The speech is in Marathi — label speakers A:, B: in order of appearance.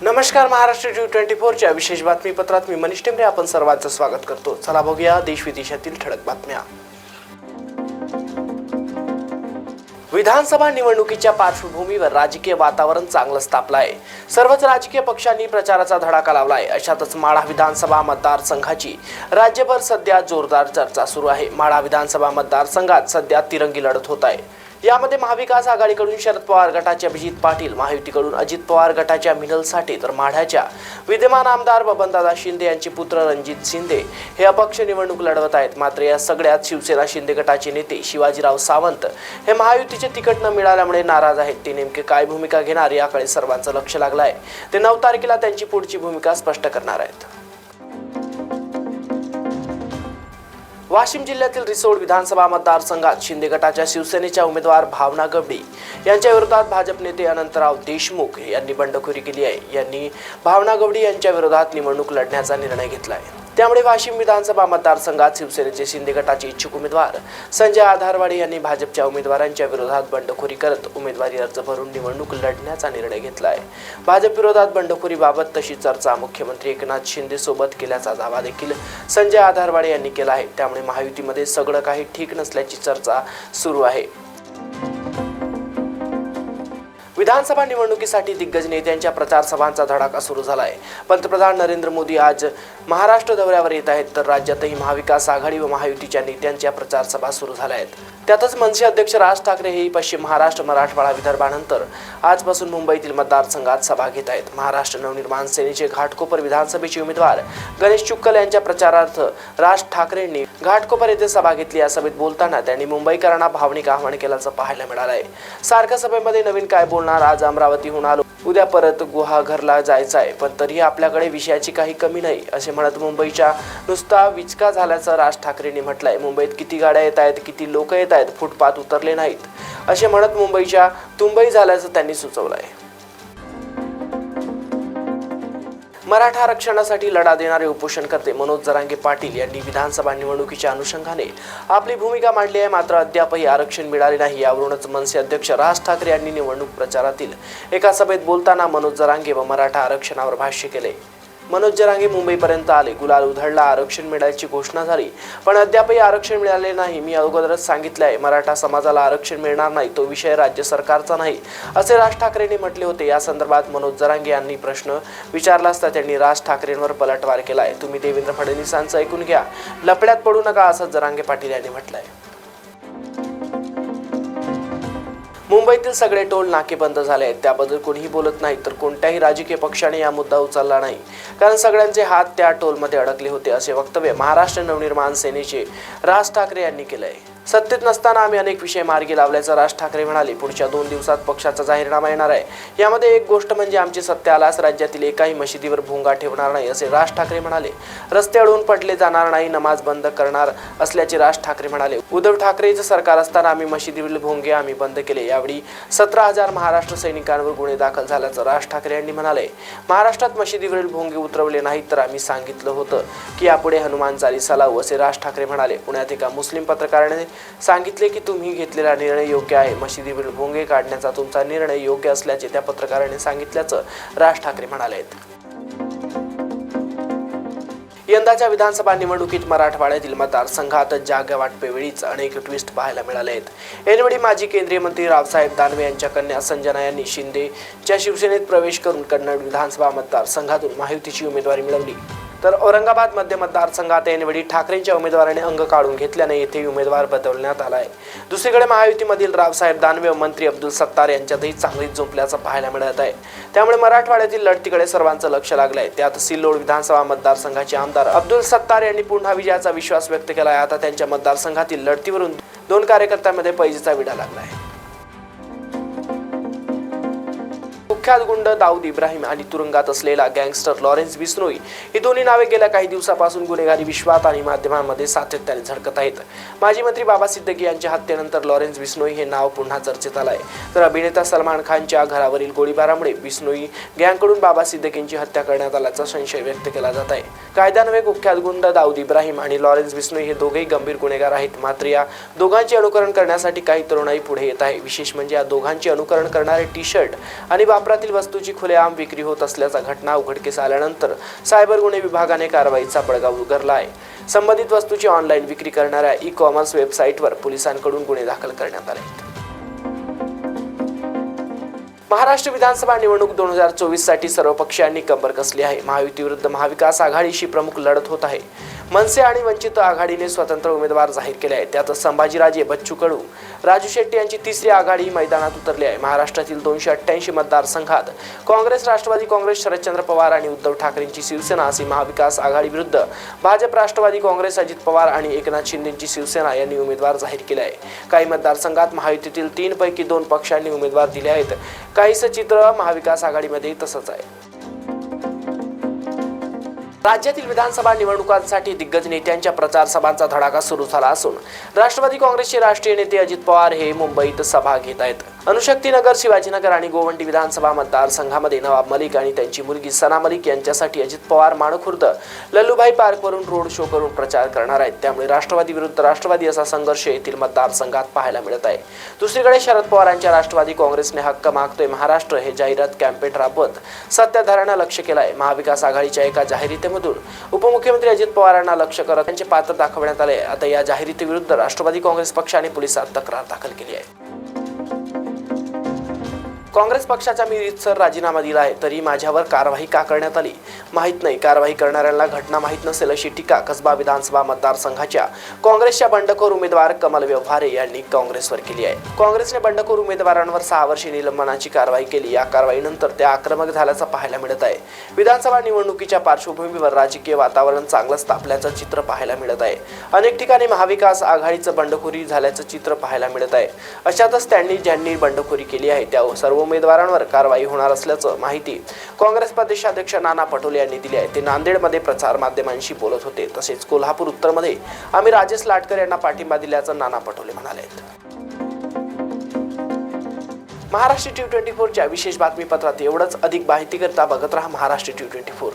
A: नमस्कार, महाराष्ट्र G24 च्या विशेष बातमीपत्रात मी मनीष टेंबरे आपण सर्वांचं स्वागत करतो। चला बघूया देश विदेशातील ठळक बातम्या। विधानसभा निवडणुकीच्या पार्श्वभूमीवर राजकीय वातावरण चांगलंच तापलं आहे। सर्वच राजकीय पक्षांनी प्रचाराचा धडाका लावलाय। अशातच माढा विधानसभा मतदारसंघाची राज्यभर सध्या जोरदार चर्चा सुरू आहे। माढा विधानसभा मतदारसंघात सध्या तिरंगी लढत होत आहे। यामध्ये महाविकास आघाडीकडून शरद पवार गटाचे अभिजित पाटील, महायुतीकडून अजित पवार गटाच्या मिनल साठे तर माढ्याच्या विद्यमान आमदार बबनदादा शिंदे यांचे पुत्र रणजित शिंदे हे अपक्ष निवडणूक लढवत आहेत। मात्र या सगळ्यात शिवसेना शिंदे गटाचे नेते शिवाजीराव सावंत हे महायुतीचे तिकीट न मिळाल्यामुळे नाराज आहेत। ते नेमके काय भूमिका घेणार याकडे सर्वांचं लक्ष लागलं आहे। ते 9 तारखेला त्यांची पुढची भूमिका स्पष्ट करणार आहेत। वाशिम जिल्ह्यातील रिसोड विधानसभा मतदारसंघात शिंदे गटाच्या शिवसेनेच्या उमेदवार भावना गवडी यांच्या विरोधात भाजप नेते अनंतराव देशमुख यांनी बंडखोरी केली आहे। यांनी भावना गवडी यांच्या विरोधात निवडणूक लढण्याचा निर्णय घेतला आहे। त्यामुळे वाशिम विधानसभा मतदारसंघात शिवसेनेचे शिंदे गटाचे इच्छुक उमेदवार संजय आधारवाडे यांनी भाजपच्या उमेदवारांच्या विरोधात बंडखोरी करत उमेदवारी अर्ज भरून निवडणूक लढण्याचा निर्णय घेतला आहे। भाजप विरोधात बंडखोरीबाबत तशी चर्चा मुख्यमंत्री एकनाथ शिंदे सोबत केल्याचा दावा देखील संजय आधारवाडे यांनी केला आहे। त्यामुळे महायुतीमध्ये सगळं काही ठीक नसल्याची चर्चा सुरू आहे। विधानसभा निवडणुकीसाठी दिग्गज नेत्यांच्या प्रचार सभांचा धडाका सुरू झाला आहे। पंतप्रधान नरेंद्र मोदी आज महाराष्ट्र दौऱ्यावर येत आहेत, तर राज्यातही महाविकास आघाडी व महायुतीच्या नेत्यांच्या प्रचार सभा सुरू झाल्या आहेत। त्यातच मनसे अध्यक्ष राज ठाकरे हे पश्चिम महाराष्ट्र, मराठवाडा, विदर्भानंतर आजपासून मुंबईतील मतदारसंघात सभा घेत आहेत। महाराष्ट्र नवनिर्माण सेनेचे घाटकोपर विधानसभेचे उमेदवार गणेश चुक्कल यांच्या प्रचारार्थ राज ठाकरेंनी घाटकोपर येथे सभा घेतली। या सभेत बोलताना त्यांनी मुंबईकरांना भावनिक आवाहन केल्याचं पाहायला मिळालं आहे। सारख्या सभेमध्ये नवीन काय बोलणार, आज अमरावतीहून आलो, उद्या परत गुहागरला जायचं आहे, पण तरीही आपल्याकडे विषयाची काही कमी नाही असे म्हणत मुंबईच्या नुसता विचका झाल्याचं राज ठाकरेंनी म्हटलंय। मुंबईत किती गाड्या येत आहेत, किती लोक येत आहेत, फुटपाथ उतरले नाहीत असे म्हणत मुंबईच्या तुंबई झाल्याचं त्यांनी सुचवलंय। मराठा आरक्षणासाठी लढा देणारे उपोषणकर्ते मनोज जरांगे पाटील यांनी विधानसभा निवडणुकीच्या अनुषंगाने आपली भूमिका मांडली आहे। मात्र अद्यापही आरक्षण मिळाले नाही। यावरूनच मनसे अध्यक्ष राज ठाकरे यांनी निवडणूक प्रचारातील एका सभेत बोलताना मनोज जरांगे व मराठा आरक्षणावर भाष्य केले। मनोज जरांगे मुंबईपर्यंत आले, गुलाल उधळला, आरक्षण मिळायची घोषणा झाली, पण अद्यापही आरक्षण मिळाले नाही। मी अगोदरच सांगितले आहे, मराठा समाजाला आरक्षण मिळणार नाही, तो विषय राज्य सरकारचा नाही असे राज ठाकरेंनी म्हटले होते। या संदर्भात मनोज जरांगे यांनी प्रश्न विचारला असता त्यांनी राज ठाकरेंवर पलटवार केलाय। तुम्ही देवेंद्र फडणवीसांचं ऐकून घ्या, लफड्यात पडू नका असं जरांगे पाटील यांनी म्हटलंय। मुंबईतील सगळे टोल नाके बंद झाले आहेत, त्याबद्दल कोणीही बोलत नाही, तर कोणत्याही राजकीय पक्षाने या मुद्दा उचलला नाही, कारण सगळ्यांचे हात त्या टोलमध्ये अडकले होते असे वक्तव्य महाराष्ट्र नवनिर्माण सेनेचे राज ठाकरे यांनी केलंय। सत्तेत नसताना आम्ही अनेक विषय मार्गी लावल्याचं राज ठाकरे म्हणाले। पुढच्या 2 दिवसात पक्षाचा जाहीरनामा येणार आहे। यामध्ये एक गोष्ट म्हणजे आमची सत्ता आल्यास राज्यातील एकाही मशिदीवर भोंगा ठेवणार नाही असे राज ठाकरे म्हणाले। रस्ते अडवून पडले जाणार नाही, नमाज बंद करणार असल्याचे राज ठाकरे म्हणाले। उद्धव ठाकरेंचं सरकार असताना आम्ही मशिदीवरील भोंगे आम्ही बंद केले। यावेळी 17,000 महाराष्ट्र सैनिकांवर गुन्हे दाखल झाल्याचं राज ठाकरे यांनी म्हणाले। महाराष्ट्रात मशिदीवरील भोंगे उतरवले नाहीत तर आम्ही सांगितलं होतं की यापुढे हनुमान चालीसा लावू असे राज ठाकरे म्हणाले। पुण्यात एका मुस्लिम पत्रकाराने सांगितले की तुम्ही घेतलेला निर्णय योग्य आहे, मशिदीवरील भोंगे काढण्याचा तुमचा निर्णय योग्य असल्याचे त्या पत्रकाराने सांगितल्याचं राज ठाकरे म्हणाले। यंदाच्या विधानसभा निवडणुकीत मराठवाड्यातील मतदारसंघात जागा वाटपेवेळीच अनेक ट्विस्ट पाहायला मिळाले आहेत। यावेळी माजी केंद्रीय मंत्री रावसाहेब दानवे यांच्या कन्या संजना यांनी शिंदेच्या शिवसेनेत प्रवेश करून कन्नड विधानसभा मतदारसंघातून महायुतीची उमेदवारी मिळवली, तर औरंगाबाद मध्य मतदारसंघात यावेळी ठाकरेंच्या उमेदवाराने अंग काढून घेतल्याने येथे उमेदवार बदलण्यात आला आहे। दुसरीकडे महायुतीमधील रावसाहेब दानवे व मंत्री अब्दुल सत्तार यांच्यातही चांगलीच झोपल्याचं पाहायला मिळत आहे। त्यामुळे मराठवाड्यातील लढतीकडे सर्वांचं लक्ष लागलंय। त्यात सिल्लोड विधानसभा मतदारसंघाचे आमदार अब्दुल सत्तार यांनी पुन्हा विजयाचा विश्वास व्यक्त केला आहे। आता त्यांच्या मतदारसंघातील लढतीवरून 2 कार्यकर्त्यांमध्ये पैजेचा विडा लागला आहे। कुख्यात गुंड दाऊद इब्राहिम आणि तुरुंगात असलेला गँगस्टर लॉरेन्स बिश्नोई ही दोन्ही नावे गेल्या काही दिवसापासून गुन्हेगारी विश्वात आणि माध्यमांमध्ये सातत्याने झळकत आहेत। माजी मंत्री बाबा सिद्दीकी यांच्या हत्येनंतर लॉरेन्स बिश्नोई हे नाव पुन्हा चर्चेत आलंय, तर अभिनेता सलमान खानच्या घरावरील गोळीबारामुळे बिश्नोई गँगकडून बाबा सिद्दीकींची हत्या करण्यात आल्याचा संशय व्यक्त केला जात आहे। कायद्यान्वये कुख्यात गुंड दाऊद इब्राहिम आणि लॉरेन्स बिश्नोई हे दोघेही गंभीर गुन्हेगार आहेत। मात्र या दोघांचे अनुकरण करण्यासाठी काही तरुणाई पुढे येत आहे। विशेष म्हणजे या दोघांचे अनुकरण करणारे टी-शर्ट आणि वापरातील दुकानातील वस्तूची खुलेआम विक्री होत असल्याचा घटना उघडकीस आल्यानंतर सायबर गुन्हे विभागाने कारवाईचा बडगा उगारला आहे. संबंधित वस्तूची ऑनलाईन विक्री करणाऱ्या ई-कॉमर्स वेबसाईटवर पोलिसांकडून गुन्हे दाखल करण्यात आले. महाराष्ट्र विधानसभा निवडणूक 2024 साठी सर्व पक्षांनी कंबर कसली आहे. महायुती विरुद्ध महाविकास आघाडीशी प्रमुख लढत होत आहे. मनसे आणि वंचित आघाडीने स्वतंत्र उमेदवार जाहीर केले आहेत. त्यातच संभाजीराजे, बच्चू कडू, राजू शेट्टी यांची तिसरी आघाडी मैदानात उतरली आहे. महाराष्ट्रातील 288 मतदारसंघात काँग्रेस, राष्ट्रवादी काँग्रेस, शरदचंद्र पवार आणि उद्धव ठाकरेंची शिवसेना अशी महाविकास आघाडी विरुद्ध भाजप, राष्ट्रवादी काँग्रेस, अजित पवार आणि एकनाथ शिंदेंची शिवसेना यांनी उमेदवार जाहीर केले आहे. काही मतदारसंघात महायुतीतील 3 पैकी 2 पक्षांनी उमेदवार दिले आहेत. काहीसं चित्र महाविकास आघाडीमध्ये तसंच आहे. राज्यातील विधानसभा निवडणुकांसाठी दिग्गज नेत्यांच्या प्रचार सभांचा धडाका सुरू झाला असून राष्ट्रवादी काँग्रेसचे राष्ट्रीय नेते अजित पवार हे मुंबईत सभा घेत आहेत. अणुशक्तीनगर, शिवाजीनगर आणि गोवंडी विधानसभा मतदारसंघामध्ये नवाब मलिक आणि त्यांची मुलगी सना मलिक यांच्यासाठी अजित पवार माणखुर्द लल्लूभाई पार्कवरून रोड शो करून प्रचार करणार आहेत. त्यामुळे राष्ट्रवादी विरुद्ध राष्ट्रवादी असा संघर्ष येथील मतदारसंघात पाहायला मिळत आहे. दुसरीकडे शरद पवारांच्या राष्ट्रवादी काँग्रेसने हक्क मागतोय महाराष्ट्र हे जाहिरात कॅम्पेन राबवत सत्ताधाऱ्यांना लक्ष केलं आहे. महाविकास आघाडीच्या एका जाहिरातीमधून उपमुख्यमंत्री अजित पवारांना लक्ष करत त्यांचे पात्र दाखवण्यात आले. आता या जाहिरातीविरुद्ध राष्ट्रवादी काँग्रेस पक्षाने पोलिसात तक्रार दाखल केली आहे. काँग्रेस पक्षाचा मी रीतसर राजीनामा दिला आहे, तरी माझ्यावर कारवाई का करण्यात आली माहीत नाही. कारवाई करणाऱ्यांना घटना माहीत नसेल अशी टीका कसबा विधानसभा मतदारसंघाच्या काँग्रेसच्या बंडखोर उमेदवार कमल व्यवहारे यांनी काँग्रेसवर केली आहे. काँग्रेसने बंडखोर उमेदवारांवर 6 वर्षे निलंबनाची कारवाई केली. या कारवाईनंतर त्या आक्रमक झाल्याचं पाहायला मिळत आहे. विधानसभा निवडणुकीच्या पार्श्वभूमीवर राजकीय वातावरण चांगलंच तापल्याचं चित्र पाहायला मिळत आहे. अनेक ठिकाणी महाविकास आघाडीचं बंडखोरी झाल्याचं चित्र पाहायला मिळत आहे. अशातच ज्यांनी बंडखोरी केली आहे त्या सर्व उमेदवारांवर कारवाई होणार असल्याचं माहिती काँग्रेस प्रदेशाध्यक्ष नाना पटोले यांनी दिली आहे. ते नांदेडमध्ये प्रचार माध्यमांशी बोलत होते. तसेच कोल्हापूर उत्तरमध्ये आम्ही राजेश लाटकर यांना पाठिंबा दिल्याचं नाना पटोले म्हणाले. महाराष्ट्र T24 च्या विशेष बातमीपत्रात एवढंच. अधिक माहिती करता बघत रहा महाराष्ट्र T24.